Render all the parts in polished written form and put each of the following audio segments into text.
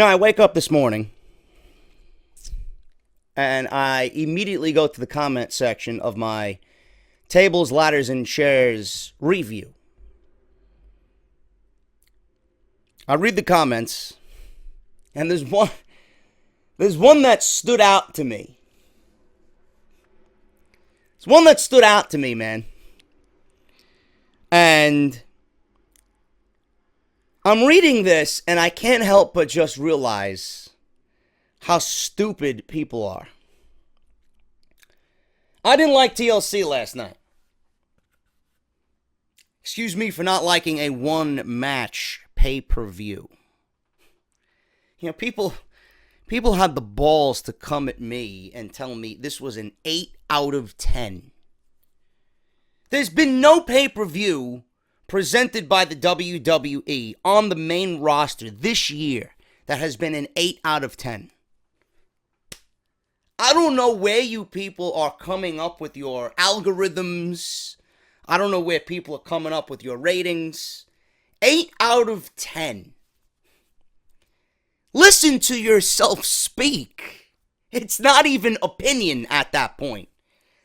I wake up this morning and I immediately go to the comment section of my Tables, Ladders, and Chairs review. I read the comments, and there's one that stood out to me. There's one that stood out to me, man. And I'm reading this, and I can't help but just realize how stupid people are. I didn't like TLC last night. Excuse me for not liking a one-match pay-per-view. People had the balls to come at me and tell me this was an 8 out of 10. There's been no pay-per-view presented by the WWE on the main roster this year that has been an 8 out of 10. I don't know where you people are coming up with your algorithms. I don't know where people are coming up with your ratings. 8 out of 10. Listen to yourself speak. It's not even opinion at that point.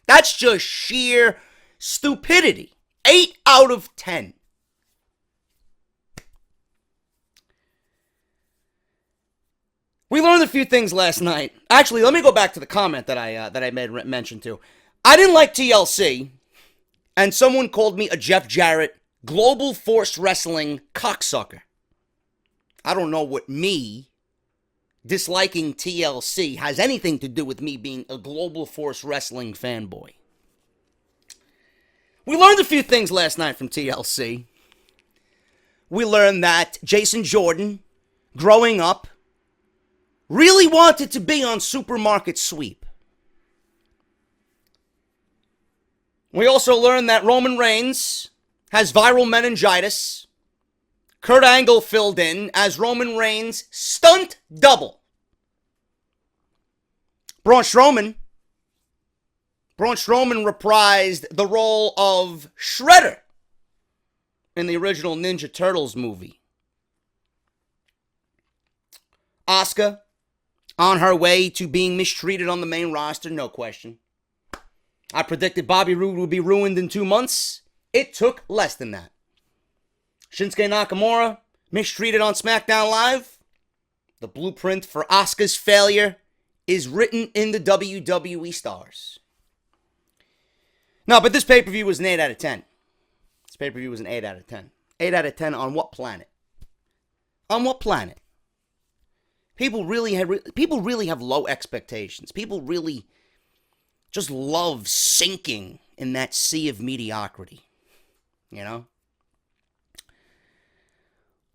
That's just sheer stupidity. 8 out of 10. We learned a few things last night. Actually, let me go back to the comment that I made mention to. I didn't like TLC, and someone called me a Jeff Jarrett Global Force Wrestling cocksucker. I don't know what me disliking TLC has anything to do with me being a Global Force Wrestling fanboy. We learned a few things last night from TLC. We learned that Jason Jordan, growing up, really wanted to be on Supermarket Sweep. We also learned that Roman Reigns has viral meningitis. Kurt Angle filled in as Roman Reigns' stunt double. Braun Strowman reprised the role of Shredder in the original Ninja Turtles movie. Asuka on her way to being mistreated on the main roster, no question. I predicted Bobby Roode would be ruined in 2 months. It took less than that. Shinsuke Nakamura mistreated on SmackDown Live. The blueprint for Asuka's failure is written in the WWE stars. No, but this pay-per-view was an 8 out of 10. This pay-per-view was an 8 out of 10. 8 out of 10 on what planet? On what planet? People really have low expectations. People really just love sinking in that sea of mediocrity. You know?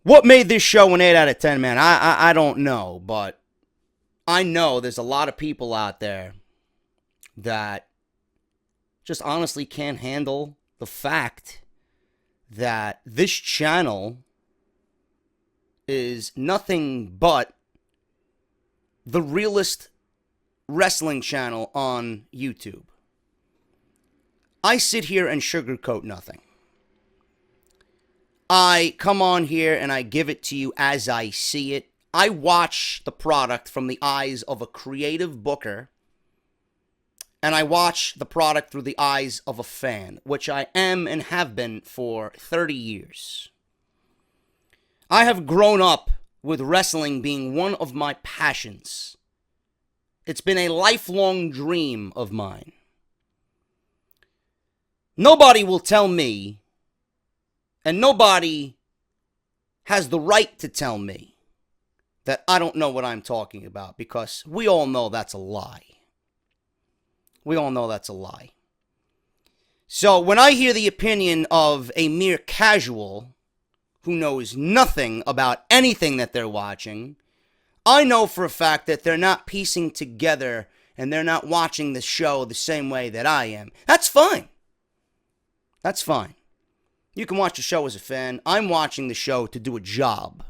What made this show an 8 out of 10, man? I don't know, but I know there's a lot of people out there that just honestly can't handle the fact that this channel is nothing but the realest wrestling channel on YouTube. I sit here and sugarcoat nothing. I come on here and I give it to you as I see it. I watch the product from the eyes of a creative booker, and I watch the product through the eyes of a fan, which I am and have been for 30 years. I have grown up with wrestling being one of my passions. It's been a lifelong dream of mine. Nobody will tell me, and nobody has the right to tell me, that I don't know what I'm talking about, because we all know that's a lie. We all know that's a lie. So when I hear the opinion of a mere casual who knows nothing about anything that they're watching, I know for a fact that they're not piecing together and they're not watching the show the same way that I am. That's fine. That's fine. You can watch the show as a fan. I'm watching the show to do a job.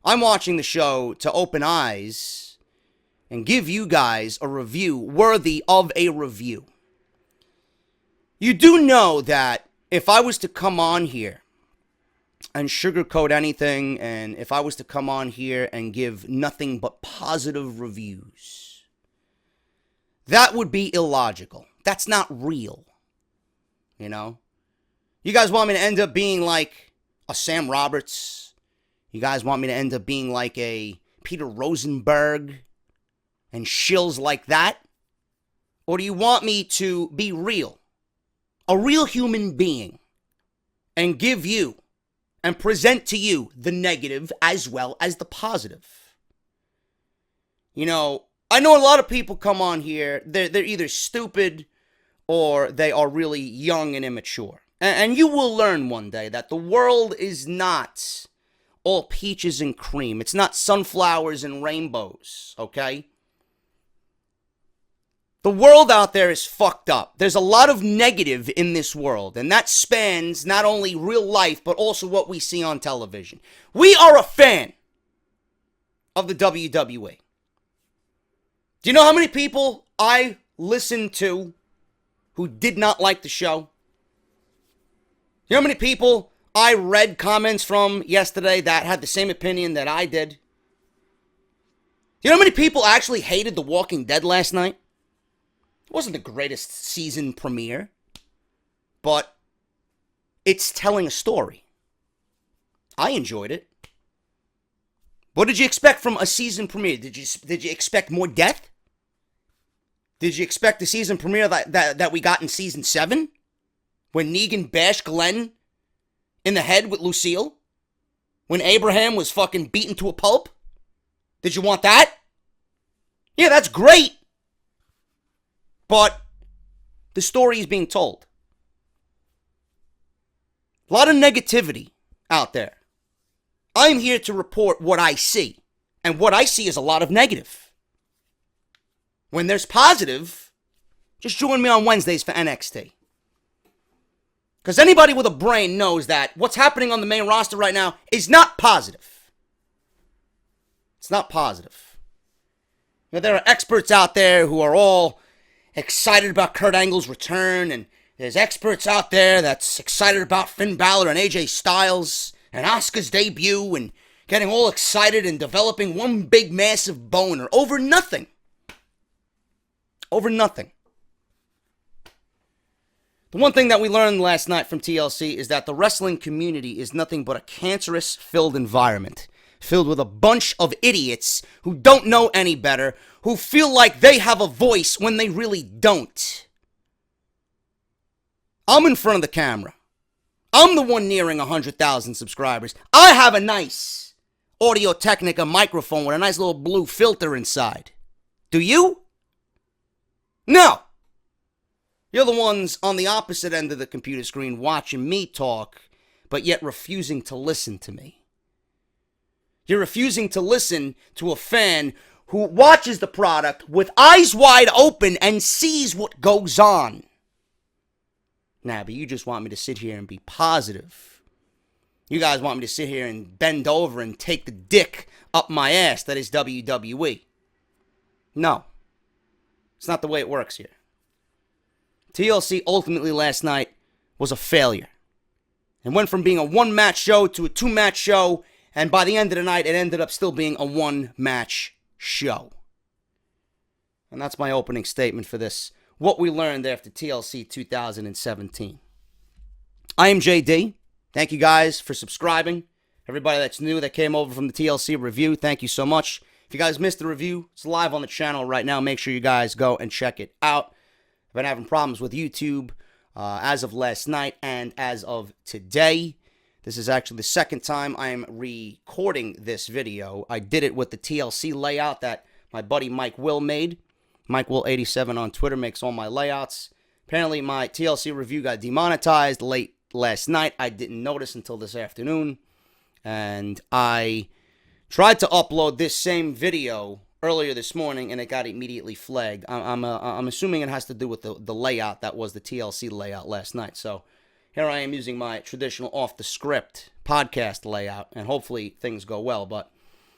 I'm watching the show to open eyes and give you guys a review worthy of a review. You do know that if I was to come on here and sugarcoat anything, and if I was to come on here and give nothing but positive reviews, that would be illogical. That's not real. You know? You guys want me to end up being like a Sam Roberts? You guys want me to end up being like a Peter Rosenberg and shills like that? Or do you want me to be real? A real human being, and give you and present to you the negative as well as the positive. You know, I know a lot of people come on here, they're either stupid or they are really young and immature. And you will learn one day that the world is not all peaches and cream. It's not sunflowers and rainbows, okay? The world out there is fucked up. There's a lot of negative in this world, and that spans not only real life, but also what we see on television. We are a fan of the WWE. Do you know how many people I listened to who did not like the show? You know how many people I read comments from yesterday that had the same opinion that I did? You know how many people actually hated The Walking Dead last night? It wasn't the greatest season premiere, but it's telling a story. I enjoyed it. What did you expect from a season premiere? Did you expect more death? Did you expect the season premiere that we got in season 7? When Negan bashed Glenn in the head with Lucille? When Abraham was fucking beaten to a pulp? Did you want that? Yeah, that's great. But the story is being told. A lot of negativity out there. I'm here to report what I see. And what I see is a lot of negative. When there's positive, just join me on Wednesdays for NXT. Because anybody with a brain knows that what's happening on the main roster right now is not positive. It's not positive. You know, there are experts out there who are all excited about Kurt Angle's return, and there's experts out there that's excited about Finn Balor and AJ Styles and Asuka's debut and getting all excited and developing one big massive boner over nothing. Over nothing. The one thing that we learned last night from TLC is that the wrestling community is nothing but a cancerous-filled environment, filled with a bunch of idiots who don't know any better, who feel like they have a voice when they really don't. I'm in front of the camera. I'm the one nearing 100,000 subscribers. I have a nice Audio-Technica microphone with a nice little blue filter inside. Do you? No. You're the ones on the opposite end of the computer screen watching me talk, but yet refusing to listen to me. You're refusing to listen to a fan who watches the product with eyes wide open and sees what goes on. Nah, but you just want me to sit here and be positive. You guys want me to sit here and bend over and take the dick up my ass that is WWE. No. It's not the way it works here. TLC ultimately last night was a failure. It went from being a one-match show to a two-match show, and by the end of the night, it ended up still being a one-match show. And that's my opening statement for this. What we learned after TLC 2017. I am JD. Thank you guys for subscribing. Everybody that's new that came over from the TLC review, thank you so much. If you guys missed the review, it's live on the channel right now. Make sure you guys go and check it out. I've been having problems with YouTube as of last night and as of today. This is actually the second time I am recording this video. I did it with the TLC layout that my buddy Mike Will made. Mike Will87 on Twitter makes all my layouts. Apparently my TLC review got demonetized late last night. I didn't notice until this afternoon. And I tried to upload this same video earlier this morning and it got immediately flagged. I'm assuming it has to do with the layout that was the TLC layout last night. So here I am using my traditional off-the-script podcast layout, and hopefully things go well. But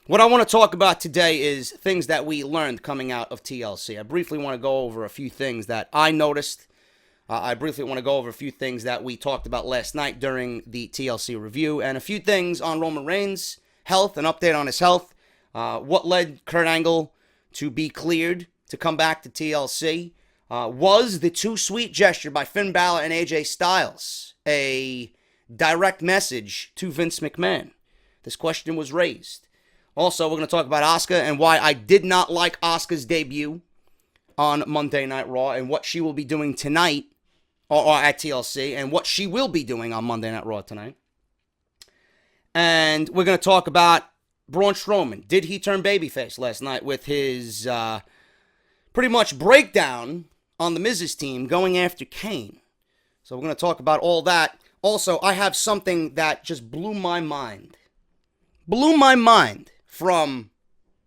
what I want to talk about today is things that we learned coming out of TLC. I briefly want to go over a few things that I noticed, I briefly want to go over a few things that we talked about last night during the TLC review, and a few things on Roman Reigns' health, an update on his health, what led Kurt Angle to be cleared to come back to TLC. Was the too sweet gesture by Finn Balor and AJ Styles a direct message to Vince McMahon? This question was raised. Also, we're going to talk about Asuka and why I did not like Asuka's debut on Monday Night Raw, and what she will be doing tonight or at TLC, and what she will be doing on Monday Night Raw tonight. And we're going to talk about Braun Strowman. Did he turn babyface last night with his pretty much breakdown on the Miz's team going after Kane? So we're going to talk about all that. Also, I have something that just blew my mind. Blew my mind from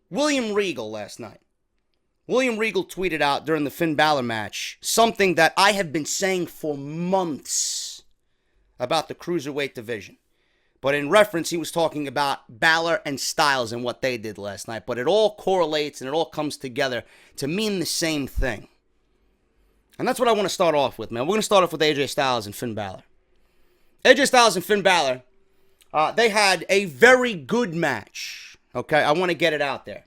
William Regal last night. William Regal tweeted out during the Finn Balor match something that I have been saying for months about the Cruiserweight division. But in reference, he was talking about Balor and Styles and what they did last night. But it all correlates and it all comes together to mean the same thing. And that's what I want to start off with, man. We're going to start off with AJ Styles and Finn Balor. AJ Styles and Finn Balor, they had a very good match. Okay, I want to get it out there.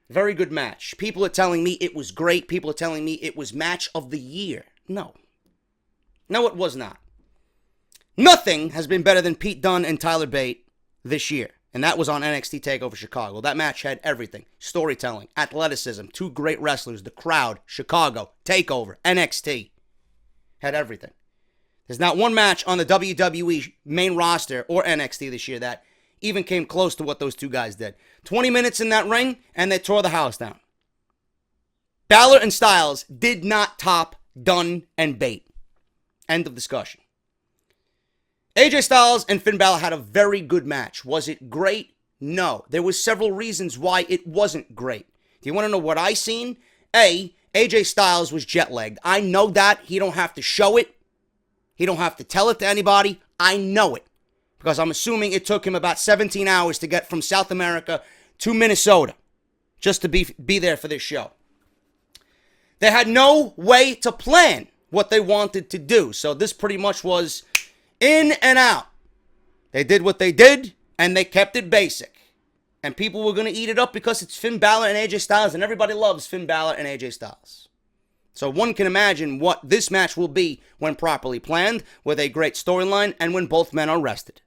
Very good match. People are telling me it was great. People are telling me it was match of the year. No. No, it was not. Nothing has been better than Pete Dunne and Tyler Bate this year. And that was on NXT TakeOver Chicago. That match had everything. Storytelling, athleticism, two great wrestlers, the crowd, Chicago, TakeOver, NXT. Had everything. There's not one match on the WWE main roster or NXT this year that even came close to what those two guys did. 20 minutes in that ring, and they tore the house down. Balor and Styles did not top Dunne and Bate. End of discussion. AJ Styles and Finn Balor had a very good match. Was it great? No. There was several reasons why it wasn't great. Do you want to know what I seen? AJ Styles was jet-lagged. I know that. He don't have to show it. He don't have to tell it to anybody. I know it. Because I'm assuming it took him about 17 hours to get from South America to Minnesota just to be there for this show. They had no way to plan what they wanted to do. So this pretty much was in and out. They did what they did, and they kept it basic. And people were going to eat it up because it's Finn Balor and AJ Styles, and everybody loves Finn Balor and AJ Styles. So one can imagine what this match will be when properly planned, with a great storyline, and when both men are rested.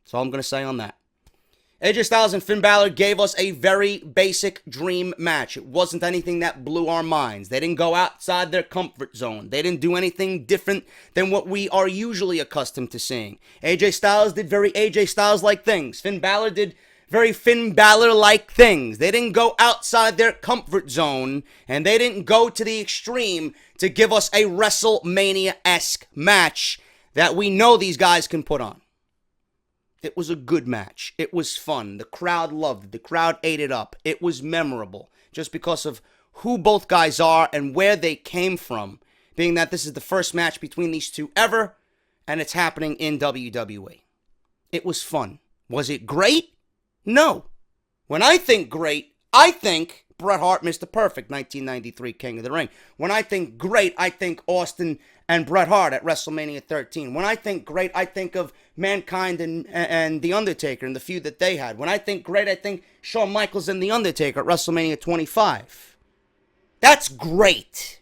That's all I'm going to say on that. AJ Styles and Finn Balor gave us a very basic dream match. It wasn't anything that blew our minds. They didn't go outside their comfort zone. They didn't do anything different than what we are usually accustomed to seeing. AJ Styles did very AJ Styles-like things. Finn Balor did very Finn Balor-like things. They didn't go outside their comfort zone, and they didn't go to the extreme to give us a WrestleMania-esque match that we know these guys can put on. It was a good match. It was fun. The crowd loved it. The crowd ate it up. It was memorable just because of who both guys are and where they came from, being that this is the first match between these two ever, and it's happening in WWE. It was fun. Was it great? No. When I think great, I think Bret Hart, Mr. Perfect, 1993 King of the Ring. When I think great, I think Austin and Bret Hart at WrestleMania 13. When I think great, I think of Mankind and The Undertaker and the feud that they had. When I think great, I think Shawn Michaels and The Undertaker at WrestleMania 25. That's great.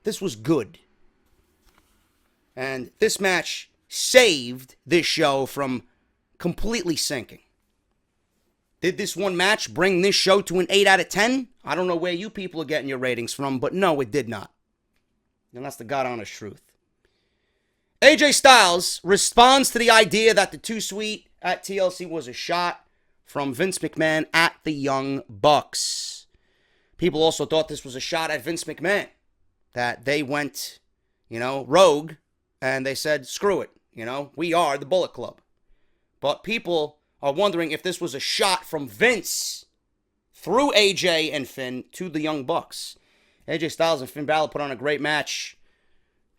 This was good. And this match saved this show from completely sinking. Did this one match bring this show to an 8 out of 10? I don't know where you people are getting your ratings from, but no, it did not. And that's the God honest truth. AJ Styles responds to the idea that the Too Sweet at TLC was a shot from Vince McMahon at the Young Bucks. People also thought this was a shot at Vince McMahon. That they went, rogue, and they said, screw it. We are the Bullet Club. But people are wondering if this was a shot from Vince through AJ and Finn to the Young Bucks. AJ Styles and Finn Balor put on a great match.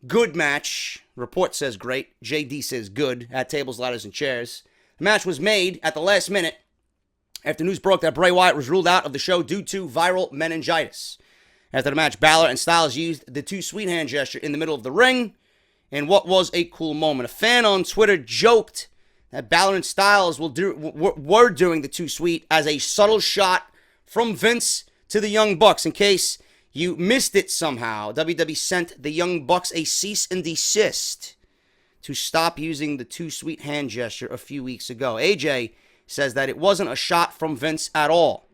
Good match. Report says great. JD says good. At tables, ladders, and chairs. The match was made at the last minute after news broke that Bray Wyatt was ruled out of the show due to viral meningitis. After the match, Balor and Styles used the two sweet hand gesture in the middle of the ring in what was a cool moment. A fan on Twitter joked that Balor and Styles were doing the two sweet as a subtle shot from Vince to the Young Bucks. In case you missed it somehow, WWE sent the Young Bucks a cease and desist to stop using the two sweet hand gesture a few weeks ago. AJ says that it wasn't a shot from Vince at all.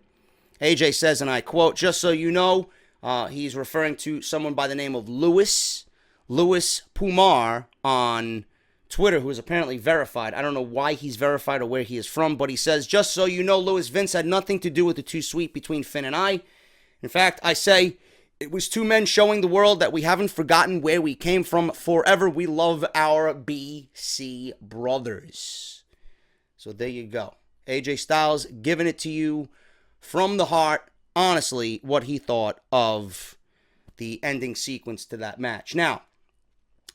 AJ says, and I quote, "Just so you know," he's referring to someone by the name of Louis Pumar on Twitter, who is apparently verified. I don't know why he's verified or where he is from, but he says, "Just so you know, Louis, Vince had nothing to do with the two sweet between Finn and I. In fact, I say it was two men showing the world that we haven't forgotten where we came from. Forever, we love our BC brothers." So there you go. AJ Styles giving it to you from the heart, honestly, what he thought of the ending sequence to that match. Now,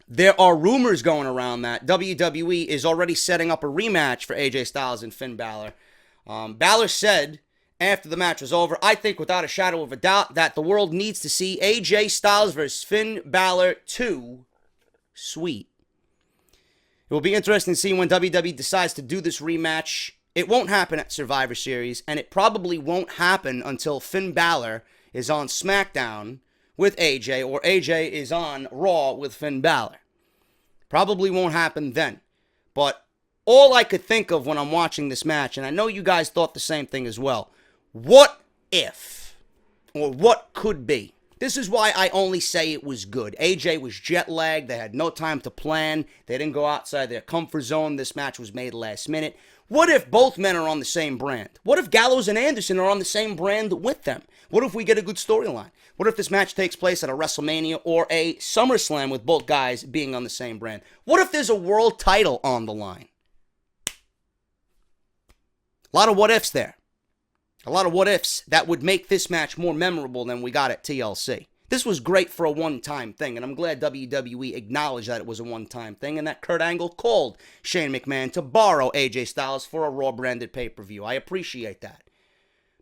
there are rumors going around that WWE is already setting up a rematch for AJ Styles and Finn Balor. Balor said after the match was over, "I think without a shadow of a doubt that the world needs to see AJ Styles versus Finn Balor 2 Sweet." It will be interesting to see when WWE decides to do this rematch. It won't happen at Survivor Series, and it probably won't happen until Finn Balor is on SmackDown with AJ, or AJ is on Raw with Finn Balor. Probably won't happen then. But all I could think of when I'm watching this match, and I know you guys thought the same thing as well, what if, or what could be? This is why I only say it was good. AJ was jet lagged. They had no time to plan. They didn't go outside their comfort zone. This match was made last minute. What if both men are on the same brand? What if Gallows and Anderson are on the same brand with them? What if we get a good storyline? What if this match takes place at a WrestleMania or a SummerSlam with both guys being on the same brand? What if there's a world title on the line? A lot of what ifs there. A lot of what ifs that would make this match more memorable than we got at TLC. This was great for a one-time thing, and I'm glad WWE acknowledged that it was a one-time thing and that Kurt Angle called Shane McMahon to borrow AJ Styles for a Raw-branded pay-per-view. I appreciate that.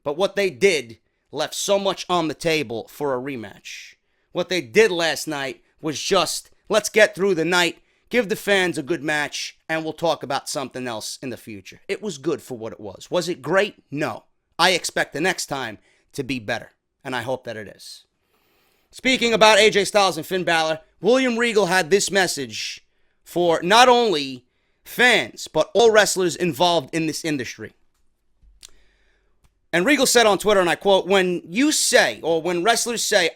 But what they did left so much on the table for a rematch. What they did last night was just, let's get through the night, give the fans a good match, and we'll talk about something else in the future. It was good for what it was. Was it great? No. I expect the next time to be better, and I hope that it is. Speaking about AJ Styles and Finn Balor, William Regal had this message for not only fans, but all wrestlers involved in this industry. And Regal said on Twitter, and I quote, "When you say, or when wrestlers say,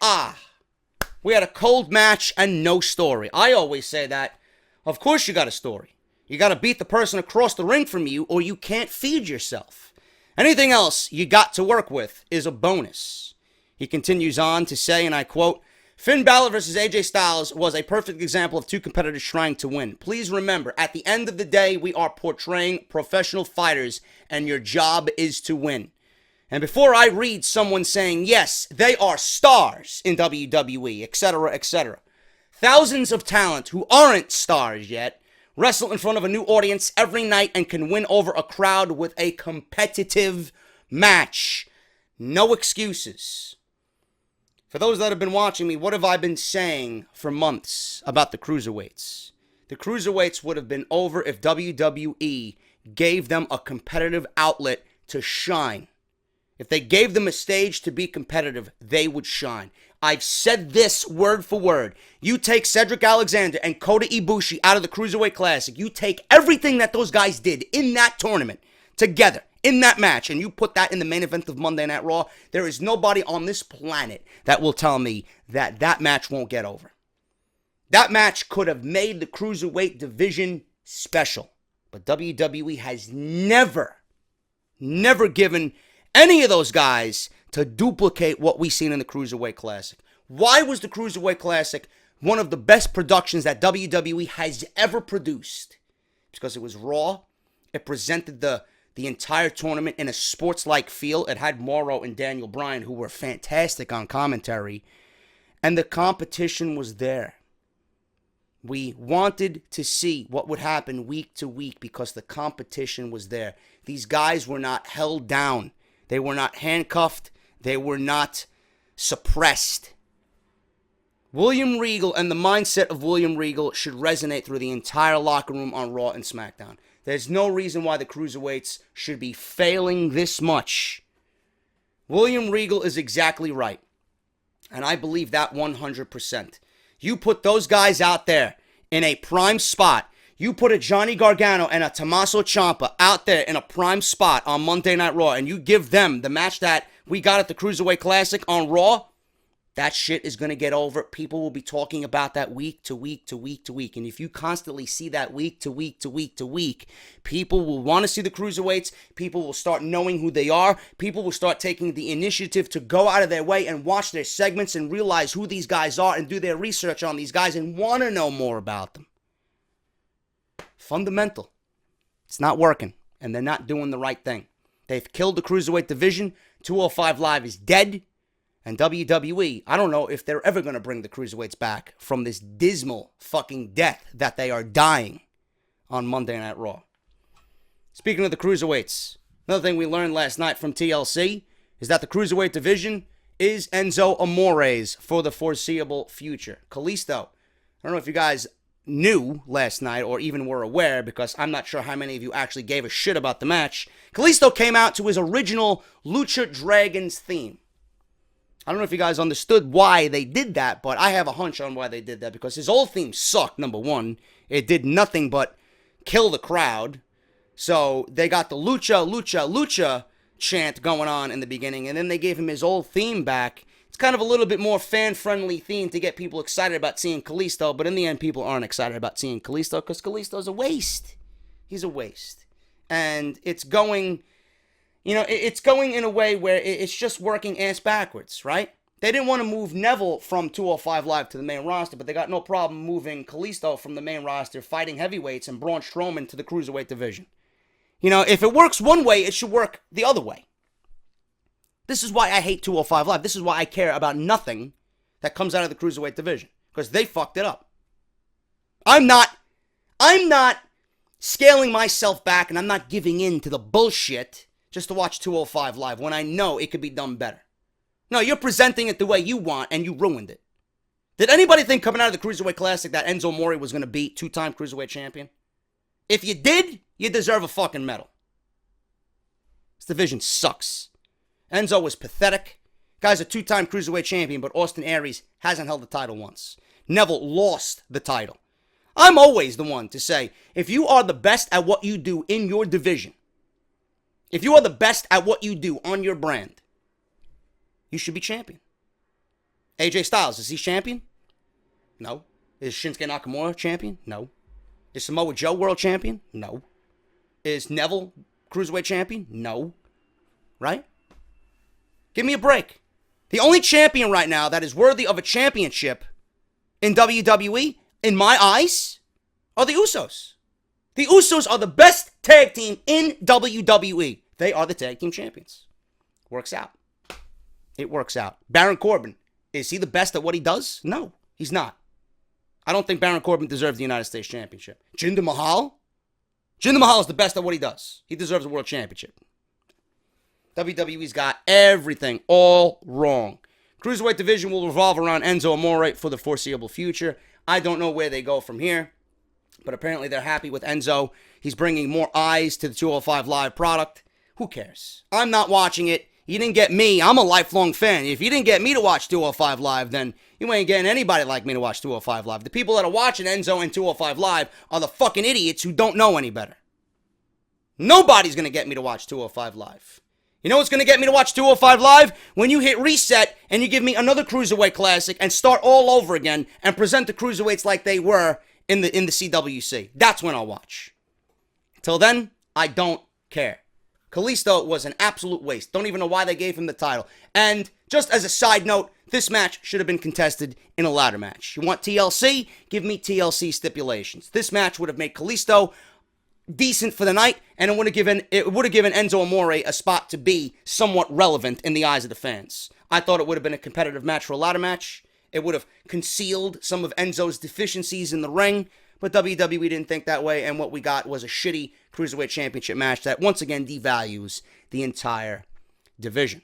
we had a cold match and no story," I always say that, of course you got a story. You got to beat the person across the ring from you, or you can't feed yourself. Anything else you got to work with is a bonus. He continues on to say, and I quote, "Finn Balor versus AJ Styles was a perfect example of two competitors trying to win. Please remember, at the end of the day, we are portraying professional fighters, and your job is to win." And before I read someone saying, yes, they are stars in WWE, etc., etc., thousands of talent who aren't stars yet wrestle in front of a new audience every night and can win over a crowd with a competitive match. No excuses. For those that have been watching me, what have I been saying for months about the cruiserweights? The cruiserweights would have been over if WWE gave them a competitive outlet to shine. If they gave them a stage to be competitive, they would shine. I've said this word for word. You take Cedric Alexander and Kota Ibushi out of the Cruiserweight Classic. You take everything that those guys did in that tournament together, in that match, and you put that in the main event of Monday Night Raw. There is nobody on this planet that will tell me that that match won't get over. That match could have made the Cruiserweight division special. But WWE has never given any of those guys to duplicate what we've seen in the Cruiserweight Classic. Why was the Cruiserweight Classic one of the best productions that WWE has ever produced? It's because it was raw. It presented the entire tournament in a sports-like feel. It had Morrow and Daniel Bryan, who were fantastic on commentary. And the competition was there. We wanted to see what would happen week to week because the competition was there. These guys were not held down. They were not handcuffed. They were not suppressed. William Regal and the mindset of William Regal should resonate through the entire locker room on Raw and SmackDown. There's no reason why the cruiserweights should be failing this much. William Regal is exactly right. And I believe that 100%. You put those guys out there in a prime spot. You put a Johnny Gargano and a Tommaso Ciampa out there in a prime spot on Monday Night Raw, and you give them the match that we got at the Cruiserweight Classic on Raw, that shit is going to get over. People will be talking about that week to week to week to week. And if you constantly see that week to week to week to week, people will want to see the cruiserweights. People will start knowing who they are. People will start taking the initiative to go out of their way and watch their segments and realize who these guys are and do their research on these guys and want to know more about them. Fundamental. It's not working, and they're not doing the right thing. They've killed the cruiserweight division. 205 Live is dead. And WWE, I don't know if they're ever going to bring the cruiserweights back from this dismal fucking death that they are dying on Monday Night Raw. Speaking of the cruiserweights, another thing we learned last night from TLC is that the cruiserweight division is Enzo Amore's for the foreseeable future. Kalisto, I don't know if you guys knew last night or even were aware, because I'm not sure how many of you actually gave a shit about the match. Kalisto came out to his original Lucha Dragons theme. I don't know if you guys understood why they did that, but I have a hunch on why they did that, because his old theme sucked, number one. It did nothing but kill the crowd. So they got the Lucha, Lucha, Lucha chant going on in the beginning, and then they gave him his old theme back. It's kind of a little bit more fan-friendly theme to get people excited about seeing Kalisto, but in the end, people aren't excited about seeing Kalisto because Kalisto's a waste. He's a waste. And it's going... it's going in a way where it's just working ass backwards, right? They didn't want to move Neville from 205 Live to the main roster, but they got no problem moving Kalisto from the main roster, fighting heavyweights, and Braun Strowman to the cruiserweight division. If it works one way, it should work the other way. This is why I hate 205 Live. This is why I care about nothing that comes out of the cruiserweight division, because they fucked it up. I'm not scaling myself back, and I'm not giving in to the bullshit just to watch 205 Live when I know it could be done better. No, you're presenting it the way you want, and you ruined it. Did anybody think coming out of the Cruiserweight Classic that Enzo Amore was going to beat two-time Cruiserweight champion? If you did, you deserve a fucking medal. This division sucks. Enzo was pathetic. Guy's a two-time Cruiserweight champion, but Austin Aries hasn't held the title once. Neville lost the title. I'm always the one to say, if you are the best at what you do in your division, if you are the best at what you do on your brand, you should be champion. AJ Styles, is he champion? No. Is Shinsuke Nakamura champion? No. Is Samoa Joe world champion? No. Is Neville cruiserweight champion? No. Right? Give me a break. The only champion right now that is worthy of a championship in WWE, in my eyes, are the Usos. The Usos are the best tag team in WWE. They are the tag team champions. Works out. It works out. Baron Corbin, is he the best at what he does? No, he's not. I don't think Baron Corbin deserves the United States Championship. Jinder Mahal? Jinder Mahal is the best at what he does. He deserves a world championship. WWE's got everything all wrong. Cruiserweight division will revolve around Enzo Amore for the foreseeable future. I don't know where they go from here, but apparently they're happy with Enzo. He's bringing more eyes to the 205 Live product. Who cares? I'm not watching it. You didn't get me. I'm a lifelong fan. If you didn't get me to watch 205 Live, then you ain't getting anybody like me to watch 205 Live. The people that are watching Enzo and 205 Live are the fucking idiots who don't know any better. Nobody's going to get me to watch 205 Live. You know what's going to get me to watch 205 Live? When you hit reset and you give me another Cruiserweight Classic and start all over again and present the Cruiserweights like they were in the CWC. That's when I'll watch. Till then, I don't care. Kalisto was an absolute waste. Don't even know why they gave him the title. And just as a side note, this match should have been contested in a ladder match. You want TLC? Give me TLC stipulations. This match would have made Kalisto decent for the night, and it would have given Enzo Amore a spot to be somewhat relevant in the eyes of the fans. I thought it would have been a competitive match for a ladder match. It would have concealed some of Enzo's deficiencies in the ring, but WWE didn't think that way, and what we got was a shitty Cruiserweight Championship match that once again devalues the entire division.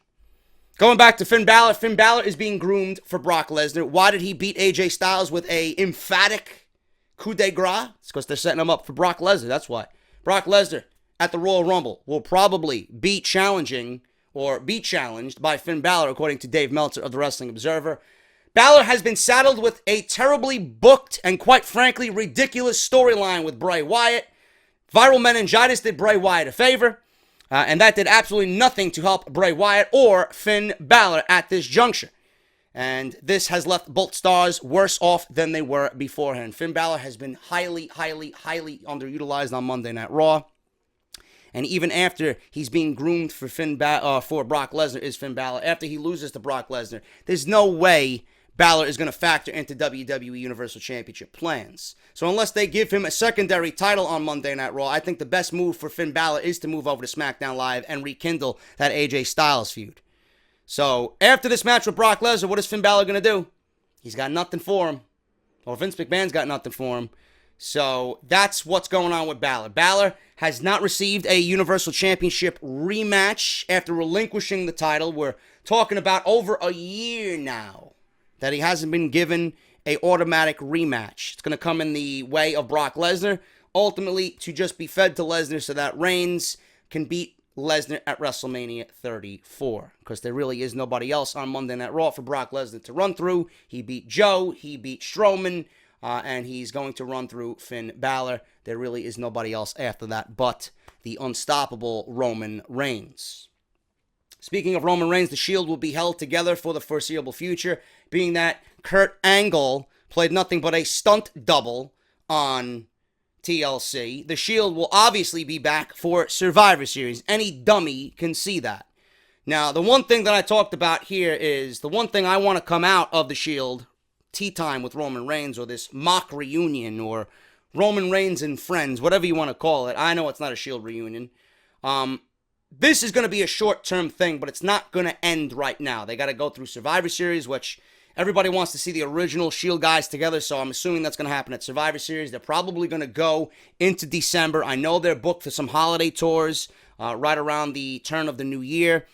Going back to Finn Balor is being groomed for Brock Lesnar. Why did he beat AJ Styles with a emphatic coup de grace? It's because they're setting him up for Brock Lesnar. That's why. Brock Lesnar at the Royal Rumble will probably be challenging or be challenged by Finn Balor, according to Dave Meltzer of the Wrestling Observer. Balor has been saddled with a terribly booked and, quite frankly, ridiculous storyline with Bray Wyatt. Viral meningitis did Bray Wyatt a favor, and that did absolutely nothing to help Bray Wyatt or Finn Balor at this juncture. And this has left both stars worse off than they were beforehand. Finn Balor has been highly underutilized on Monday Night Raw. And even after he's being groomed for for Brock Lesnar is Finn Balor. After he loses to Brock Lesnar, there's no way Balor is going to factor into WWE Universal Championship plans. So unless they give him a secondary title on Monday Night Raw, I think the best move for Finn Balor is to move over to SmackDown Live and rekindle that AJ Styles feud. So after this match with Brock Lesnar, what is Finn Balor going to do? He's got nothing for him. Or Vince McMahon's got nothing for him. So that's what's going on with Balor. Balor has not received a Universal Championship rematch after relinquishing the title. We're talking about over a year now that he hasn't been given a automatic rematch. It's going to come in the way of Brock Lesnar, ultimately to just be fed to Lesnar so that Reigns can beat Lesnar at WrestleMania 34, because there really is nobody else on Monday Night Raw for Brock Lesnar to run through. He beat Joe, he beat Strowman, and he's going to run through Finn Balor. There really is nobody else after that but the unstoppable Roman Reigns. Speaking of Roman Reigns, the Shield will be held together for the foreseeable future, being that Kurt Angle played nothing but a stunt double on TLC. The Shield will obviously be back for Survivor Series. Any dummy can see that. Now, the one thing that I talked about here is the one thing I want to come out of the Shield, Tea Time with Roman Reigns, or this mock reunion, or Roman Reigns and Friends, whatever you want to call it. I know it's not a Shield reunion. This is going to be a short-term thing, but it's not going to end right now. They got to go through Survivor Series, which everybody wants to see the original Shield guys together, so I'm assuming that's going to happen at Survivor Series. They're probably going to go into December. I know they're booked for some holiday tours right around the turn of the new year.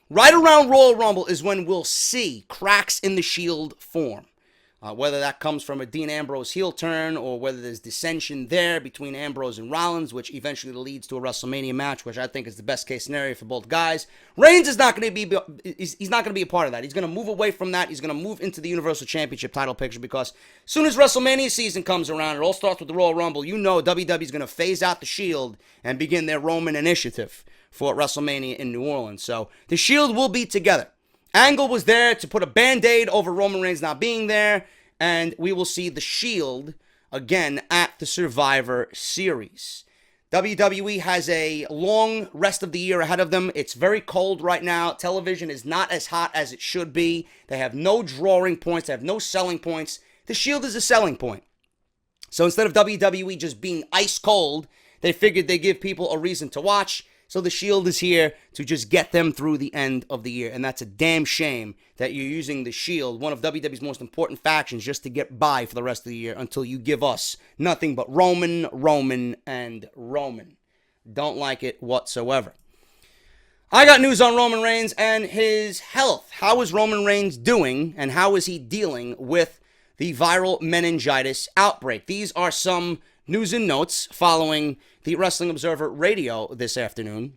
Right around Royal Rumble is when we'll see cracks in the Shield form. Whether that comes from a Dean Ambrose heel turn or whether there's dissension there between Ambrose and Rollins, which eventually leads to a WrestleMania match, which I think is the best case scenario for both guys. Reigns is not going to be he's not going to be a part of that. He's going to move away from that. He's going to move into the Universal Championship title picture, because as soon as WrestleMania season comes around, it all starts with the Royal Rumble. You know WWE is going to phase out the Shield and begin their Roman initiative for WrestleMania in New Orleans. So the Shield will be together. Angle was there to put a Band-Aid over Roman Reigns not being there, and we will see the Shield again at the Survivor Series. WWE has a long rest of the year ahead of them. It's very cold right now. Television is not as hot as it should be. They have no drawing points. They have no selling points. The Shield is a selling point. So instead of WWE just being ice cold, they figured they give people a reason to watch. So the Shield is here to just get them through the end of the year. And that's a damn shame that you're using the Shield, one of WWE's most important factions, just to get by for the rest of the year until you give us nothing but Roman, and Roman. Don't like it whatsoever. I got news on Roman Reigns and his health. How is Roman Reigns doing, and how is he dealing with the viral meningitis outbreak? These are some news and notes following the Wrestling Observer Radio this afternoon.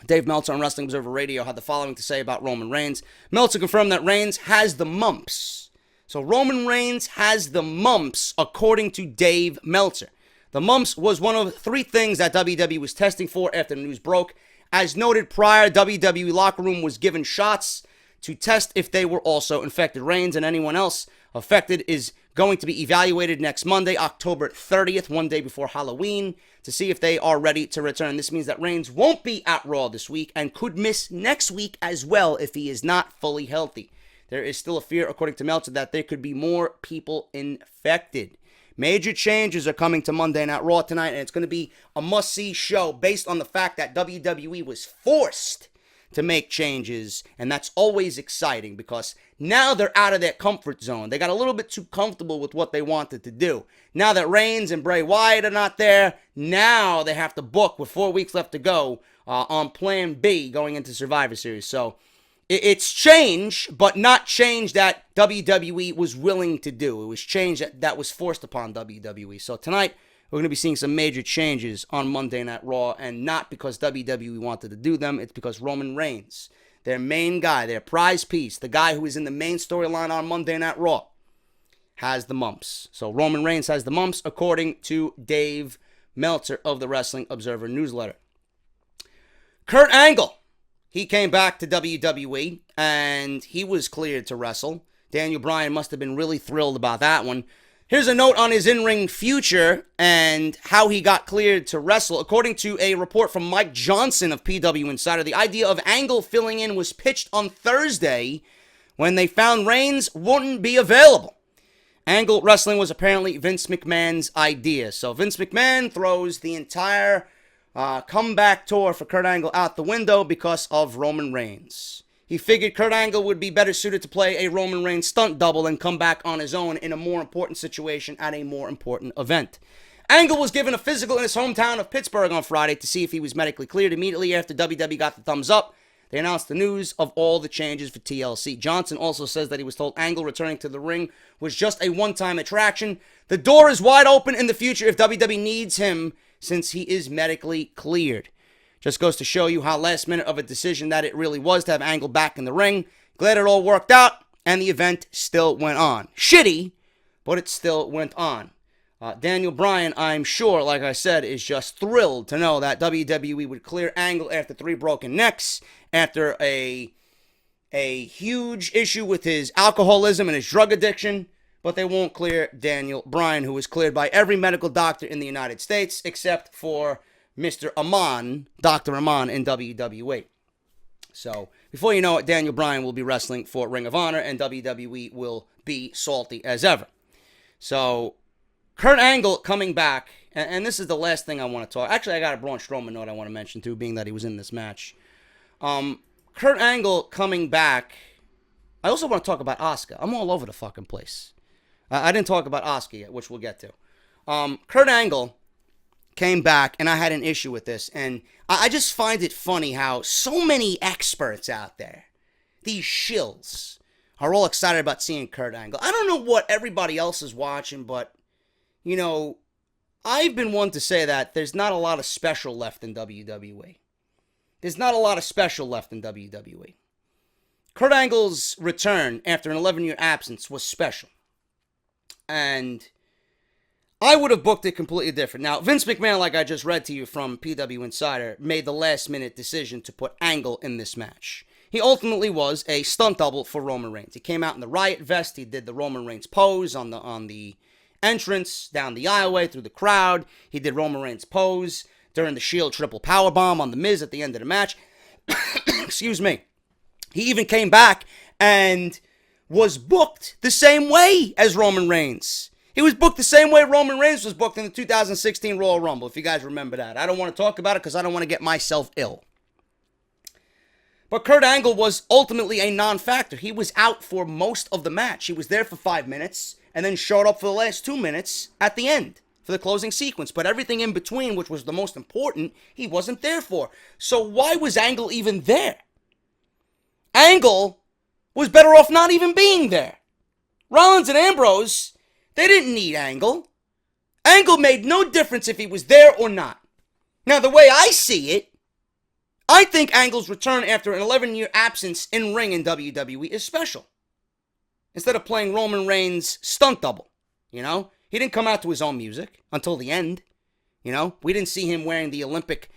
Dave Meltzer on Wrestling Observer Radio had the following to say about Roman Reigns. Meltzer confirmed that Reigns has the mumps. So Roman Reigns has the mumps, according to Dave Meltzer. The mumps was one of 3 things that WWE was testing for after the news broke. As noted prior, WWE locker room was given shots to test if they were also infected. Reigns and anyone else affected is going to be evaluated next Monday, October 30th, one day before Halloween, to see if they are ready to return. This means that Reigns won't be at Raw this week and could miss next week as well if he is not fully healthy. There is still a fear, according to Meltzer, that there could be more people infected. Major changes are coming to Monday Night Raw tonight, and it's going to be a must-see show based on the fact that WWE was forced to make changes, and that's always exciting because now they're out of their comfort zone. They got a little bit too comfortable with what they wanted to do. Now that Reigns and Bray Wyatt are not there, now they have to book with 4 weeks left to go on Plan B going into Survivor Series. So It's change, but not change that WWE was willing to do. It was change that was forced upon WWE. So tonight, we're going to be seeing some major changes on Monday Night Raw, and not because WWE wanted to do them. It's because Roman Reigns, their main guy, their prize piece, the guy who is in the main storyline on Monday Night Raw, has the mumps. So Roman Reigns has the mumps, according to Dave Meltzer of the Wrestling Observer newsletter. Kurt Angle, he came back to WWE, and he was cleared to wrestle. Daniel Bryan must have been really thrilled about that one. Here's a note on his in-ring future and how he got cleared to wrestle. According to a report from Mike Johnson of PW Insider, the idea of Angle filling in was pitched on Thursday when they found Reigns wouldn't be available. Angle wrestling was apparently Vince McMahon's idea. So Vince McMahon throws the entire comeback tour for Kurt Angle out the window because of Roman Reigns. He figured Kurt Angle would be better suited to play a Roman Reigns stunt double and come back on his own in a more important situation at a more important event. Angle was given a physical in his hometown of Pittsburgh on Friday to see if he was medically cleared. Immediately after WWE got the thumbs up, they announced the news of all the changes for TLC. Johnson also says that he was told Angle returning to the ring was just a one-time attraction. The door is wide open in the future if WWE needs him, since he is medically cleared. Just goes to show you how last minute of a decision that it really was to have Angle back in the ring. Glad it all worked out, and the event still went on. Shitty, but it still went on. Daniel Bryan, I'm sure, like I said, is just thrilled to know that WWE would clear Angle after 3 broken necks, after a huge issue with his alcoholism and his drug addiction, but they won't clear Daniel Bryan, who was cleared by every medical doctor in the United States, except for Mr. Aman, Dr. Aman in WWE. So, before you know it, Daniel Bryan will be wrestling for Ring of Honor, and WWE will be salty as ever. So, Kurt Angle coming back, and this is the last thing I want to talk. Actually, I got a Braun Strowman note I want to mention too, being that he was in this match. Kurt Angle coming back. I also want to talk about Asuka. I'm all over the fucking place. I didn't talk about Asuka yet, which we'll get to. Kurt Angle came back, and I had an issue with this, and I just find it funny how so many experts out there, these shills, are all excited about seeing Kurt Angle. I don't know what everybody else is watching, but, you know, I've been one to say that there's not a lot of special left in WWE. There's not a lot of special left in WWE. Kurt Angle's return after an 11-year absence was special. And I would have booked it completely different. Now, Vince McMahon, like I just read to you from PW Insider, made the last-minute decision to put Angle in this match. He ultimately was a stunt double for Roman Reigns. He came out in the Riot vest. He did the Roman Reigns pose on the entrance, down the aisleway, through the crowd. He did Roman Reigns pose during the Shield triple powerbomb on The Miz at the end of the match. Excuse me. He even came back and was booked the same way as Roman Reigns. He was booked the same way Roman Reigns was booked in the 2016 Royal Rumble, if you guys remember that. I don't want to talk about it because I don't want to get myself ill. But Kurt Angle was ultimately a non-factor. He was out for most of the match. He was there for 5 minutes and then showed up for the last 2 minutes at the end for the closing sequence. But everything in between, which was the most important, he wasn't there for. So why was Angle even there? Angle was better off not even being there. Rollins and Ambrose, they didn't need Angle. Angle made no difference if he was there or not. Now, the way I see it, I think Angle's return after an 11-year absence in ring in WWE is special. Instead of playing Roman Reigns' stunt double, you know? He didn't come out to his own music until the end, you know? We didn't see him wearing the Olympic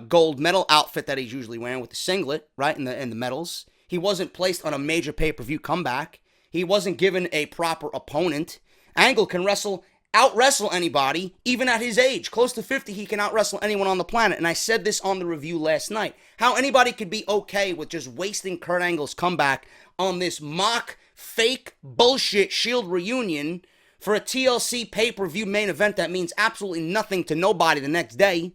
gold medal outfit that he's usually wearing with the singlet, right, and the medals. He wasn't placed on a major pay-per-view comeback. He wasn't given a proper opponent. Angle can out-wrestle anybody, even at his age. Close to 50, he can out-wrestle anyone on the planet. And I said this on the review last night. How anybody could be okay with just wasting Kurt Angle's comeback on this mock, fake, bullshit Shield reunion for a TLC pay-per-view main event that means absolutely nothing to nobody the next day.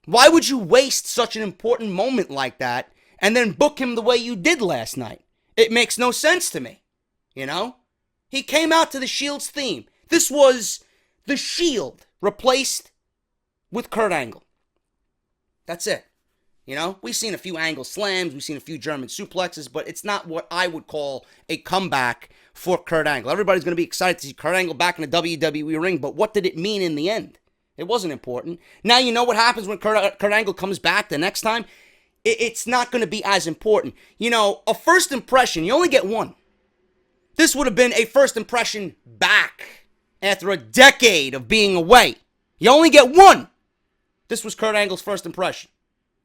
Why would you waste such an important moment like that and then book him the way you did last night? It makes no sense to me, you know? He came out to the Shield's theme. This was the Shield replaced with Kurt Angle. That's it. You know, we've seen a few angle slams, we've seen a few German suplexes, but it's not what I would call a comeback for Kurt Angle. Everybody's going to be excited to see Kurt Angle back in the WWE ring, but what did it mean in the end? It wasn't important. Now you know what happens when Kurt Angle comes back the next time? It's not going to be as important. You know, a first impression, you only get one. This would have been a first impression back after a decade of being away. You only get one. This was Kurt Angle's first impression.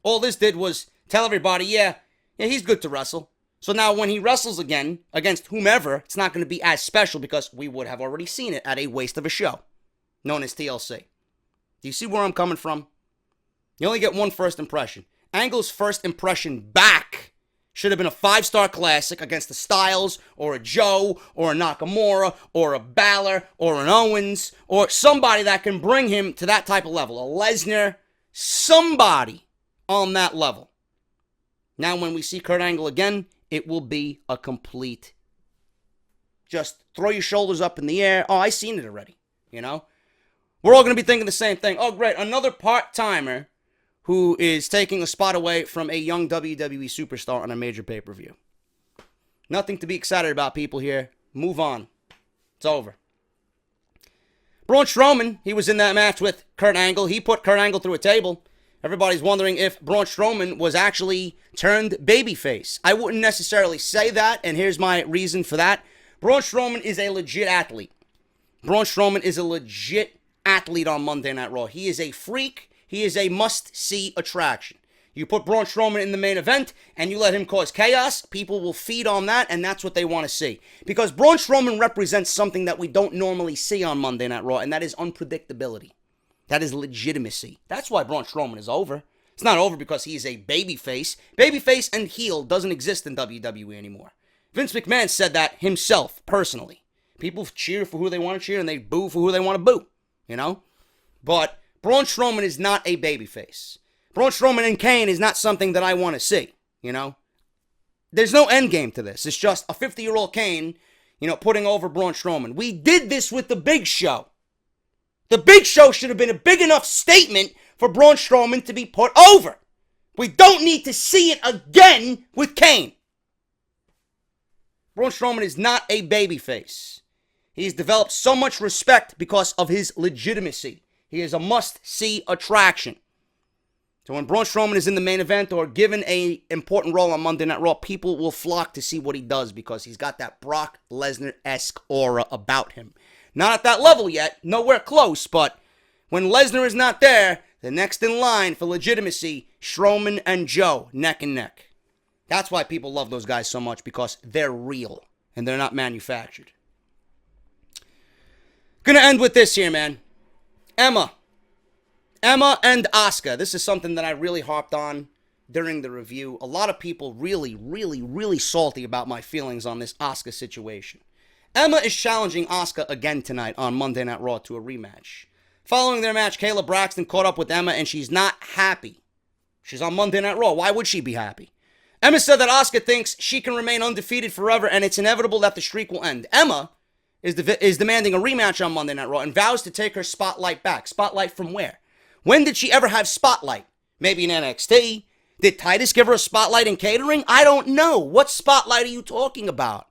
All this did was tell everybody, yeah, he's good to wrestle. So now when he wrestles again against whomever, it's not going to be as special because we would have already seen it at a waste of a show known as TLC. Do you see where I'm coming from? You only get one first impression. Angle's first impression back should have been a 5-star classic against a Styles or a Joe or a Nakamura or a Balor or an Owens or somebody that can bring him to that type of level. A Lesnar, somebody on that level. Now when we see Kurt Angle again, it will be a complete, just throw your shoulders up in the air. Oh, I seen it already, you know? We're all going to be thinking the same thing. Oh, great, another part-timer who is taking a spot away from a young WWE superstar on a major pay-per-view. Nothing to be excited about, people here. Move on. It's over. Braun Strowman, he was in that match with Kurt Angle. He put Kurt Angle through a table. Everybody's wondering if Braun Strowman was actually turned babyface. I wouldn't necessarily say that, and here's my reason for that. Braun Strowman is a legit athlete. Braun Strowman is a legit athlete on Monday Night Raw. He is a freak. He is a must-see attraction. You put Braun Strowman in the main event, and you let him cause chaos, people will feed on that, and that's what they want to see. Because Braun Strowman represents something that we don't normally see on Monday Night Raw, and that is unpredictability. That is legitimacy. That's why Braun Strowman is over. It's not over because he is a babyface. Babyface and heel doesn't exist in WWE anymore. Vince McMahon said that himself, personally. People cheer for who they want to cheer, and they boo for who they want to boo. You know? But Braun Strowman is not a babyface. Braun Strowman and Kane is not something that I want to see, you know? There's no end game to this. It's just a 50-year-old Kane, you know, putting over Braun Strowman. We did this with the Big Show. The Big Show should have been a big enough statement for Braun Strowman to be put over. We don't need to see it again with Kane. Braun Strowman is not a babyface. He's developed so much respect because of his legitimacy. He is a must-see attraction. So when Braun Strowman is in the main event or given an important role on Monday Night Raw, people will flock to see what he does because he's got that Brock Lesnar-esque aura about him. Not at that level yet, nowhere close, but when Lesnar is not there, the next in line for legitimacy, Strowman and Joe, neck and neck. That's why people love those guys so much, because they're real and they're not manufactured. Gonna end with this here, man. Emma and Asuka. This is something that I really harped on during the review. A lot of people really salty about my feelings on this Asuka situation. Emma is challenging Asuka again tonight on Monday Night Raw to a rematch. Following their match, Kayla Braxton caught up with Emma and she's not happy. She's on Monday Night Raw. Why would she be happy? Emma said that Asuka thinks she can remain undefeated forever and it's inevitable that the streak will end. Emma is demanding a rematch on Monday Night Raw and vows to take her spotlight back. Spotlight from where? When did she ever have spotlight? Maybe in NXT? Did Titus give her a spotlight in catering? I don't know. What spotlight are you talking about?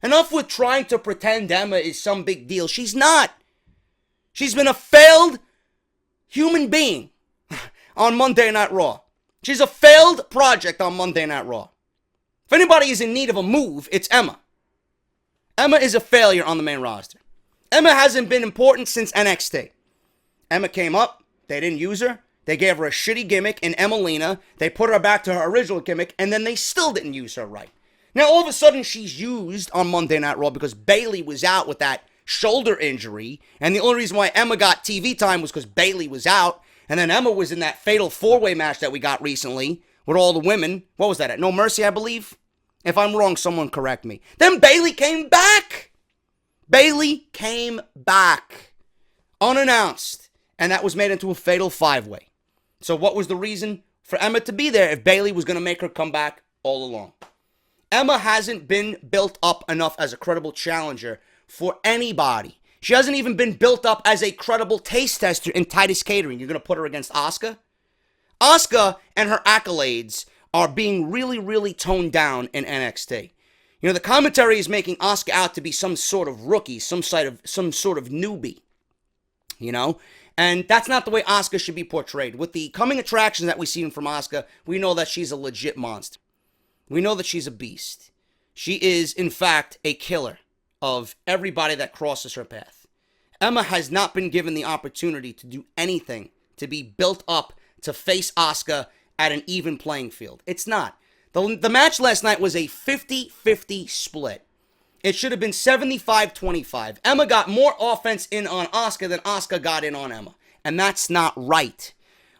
Enough with trying to pretend Emma is some big deal. She's not. She's been a failed human being on Monday Night Raw. She's a failed project on Monday Night Raw. If anybody is in need of a move, it's Emma. Emma is a failure on the main roster. Emma hasn't been important since NXT. Emma came up, they didn't use her, they gave her a shitty gimmick in Emelina, they put her back to her original gimmick, and then they still didn't use her right. Now all of a sudden she's used on Monday Night Raw because Bayley was out with that shoulder injury, and the only reason why Emma got TV time was because Bayley was out, and then Emma was in that fatal four-way match that we got recently with all the women. What was that, at No Mercy, I believe? If I'm wrong, someone correct me. Then Bayley came back. Bayley came back. Unannounced. And that was made into a fatal five-way. So what was the reason for Emma to be there if Bayley was going to make her come back all along? Emma hasn't been built up enough as a credible challenger for anybody. She hasn't even been built up as a credible taste tester in Titus Catering. You're going to put her against Asuka? Asuka and her accolades are being really, really toned down in NXT. You know, the commentary is making Asuka out to be some sort of rookie, some sort of newbie. You know? And that's not the way Asuka should be portrayed. With the coming attractions that we see from Asuka, we know that she's a legit monster. We know that she's a beast. She is, in fact, a killer of everybody that crosses her path. Emma has not been given the opportunity to do anything to be built up to face Asuka at an even playing field. It's not. The match last night was a 50-50 split. It should have been 75-25. Emma got more offense in on Asuka than Asuka got in on Emma. And that's not right.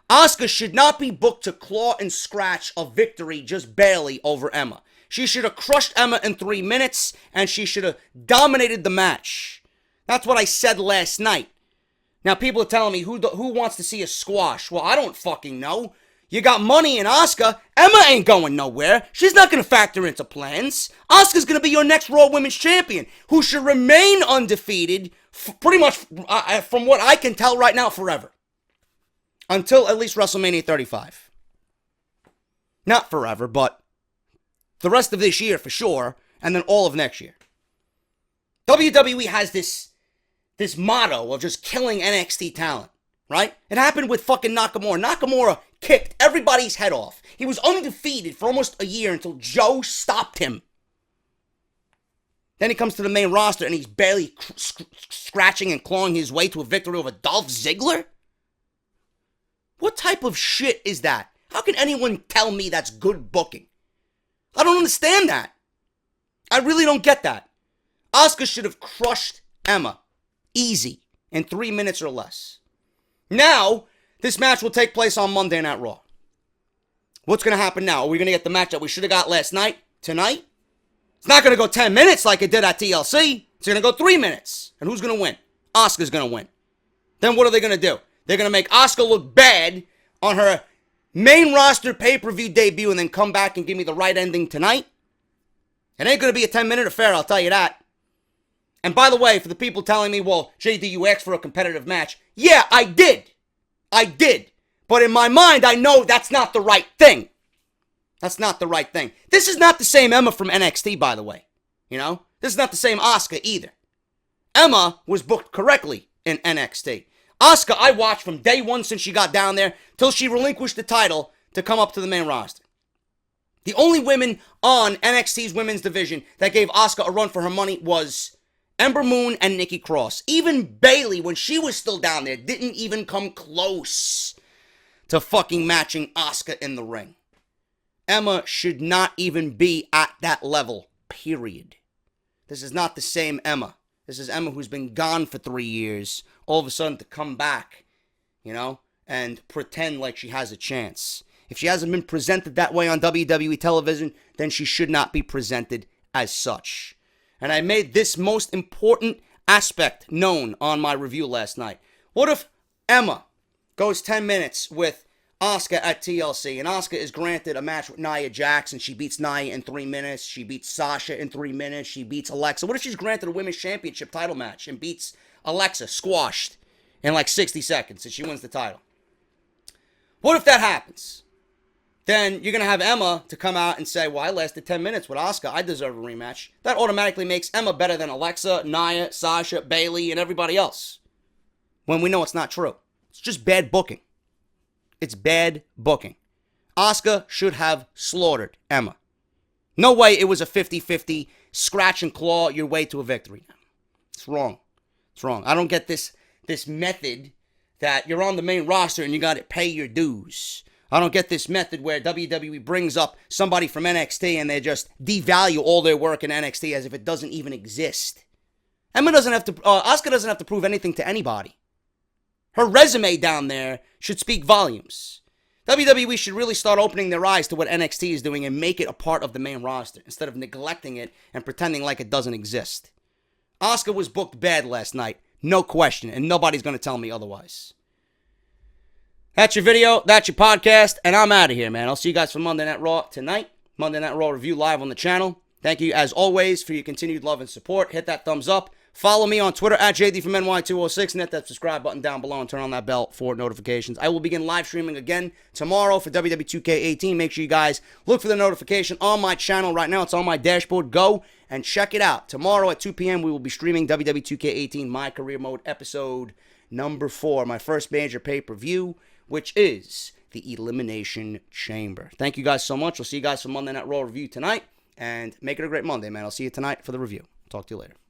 Asuka should not be booked to claw and scratch a victory just barely over Emma. She should have crushed Emma in 3 minutes, and she should have dominated the match. That's what I said last night. Now, people are telling me, who wants to see a squash? Well, I don't fucking know. You got money in Asuka. Emma ain't going nowhere. She's not going to factor into plans. Asuka's going to be your next Raw Women's Champion, who should remain undefeated, pretty much, from what I can tell right now, forever. Until at least WrestleMania 35. Not forever, but the rest of this year for sure, and then all of next year. WWE has this motto of just killing NXT talent, right? It happened with fucking Nakamura. Nakamura kicked everybody's head off. He was undefeated for almost a year until Joe stopped him. Then he comes to the main roster and he's barely scratching and clawing his way to a victory over Dolph Ziggler? What type of shit is that? How can anyone tell me that's good booking? I don't understand that. I really don't get that. Asuka should have crushed Emma. Easy. In 3 minutes or less. Now, this match will take place on Monday Night Raw. What's going to happen now? Are we going to get the match that we should have got last night? Tonight? It's not going to go 10 minutes like it did at TLC. It's going to go 3 minutes. And who's going to win? Asuka's going to win. Then what are they going to do? They're going to make Asuka look bad on her main roster pay-per-view debut and then come back and give me the right ending tonight? It ain't going to be a 10-minute affair, I'll tell you that. And by the way, for the people telling me, well, JD, you asked for a competitive match. Yeah, I did. I did. But in my mind, I know that's not the right thing. That's not the right thing. This is not the same Emma from NXT, by the way. You know? This is not the same Asuka either. Emma was booked correctly in NXT. Asuka, I watched from day one since she got down there till she relinquished the title to come up to the main roster. The only women on NXT's women's division that gave Asuka a run for her money was Ember Moon and Nikki Cross. Even Bayley, when she was still down there, didn't even come close to fucking matching Asuka in the ring. Emma should not even be at that level, period. This is not the same Emma. This is Emma who's been gone for 3 years, all of a sudden to come back, you know, and pretend like she has a chance. If she hasn't been presented that way on WWE television, then she should not be presented as such. And I made this most important aspect known on my review last night. What if Emma goes 10 minutes with Asuka at TLC, and Asuka is granted a match with Nia Jax, and she beats Nia in 3 minutes, she beats Sasha in 3 minutes, she beats Alexa. What if she's granted a women's championship title match and beats Alexa, squashed, in like 60 seconds, and she wins the title? What if that happens? Then you're going to have Emma to come out and say, well, I lasted 10 minutes with Asuka, I deserve a rematch. That automatically makes Emma better than Alexa, Nia, Sasha, Bayley, and everybody else. When we know it's not true. It's just bad booking. It's bad booking. Asuka should have slaughtered Emma. No way it was a 50-50 scratch and claw your way to a victory. It's wrong. It's wrong. I don't get this method that you're on the main roster and you got to pay your dues. I don't get this method where WWE brings up somebody from NXT and they just devalue all their work in NXT as if it doesn't even exist. Asuka doesn't have to prove anything to anybody. Her resume down there should speak volumes. WWE should really start opening their eyes to what NXT is doing and make it a part of the main roster instead of neglecting it and pretending like it doesn't exist. Asuka was booked bad last night, no question, and nobody's going to tell me otherwise. That's your video, that's your podcast, and I'm out of here, man. I'll see you guys for Monday Night Raw tonight. Monday Night Raw review live on the channel. Thank you, as always, for your continued love and support. Hit that thumbs up. Follow me on Twitter at JDFROMNY206 and hit that subscribe button down below and turn on that bell for notifications. I will begin live streaming again tomorrow for WWE 2K18. Make sure you guys look for the notification on my channel right now. It's on my dashboard. Go and check it out. Tomorrow at 2 p.m. we will be streaming WWE 2K18 My Career Mode episode number 4, my first major pay-per-view, which is the Elimination Chamber. Thank you guys so much. We'll see you guys for Monday Night Raw review tonight, and make it a great Monday, man. I'll see you tonight for the review. Talk to you later.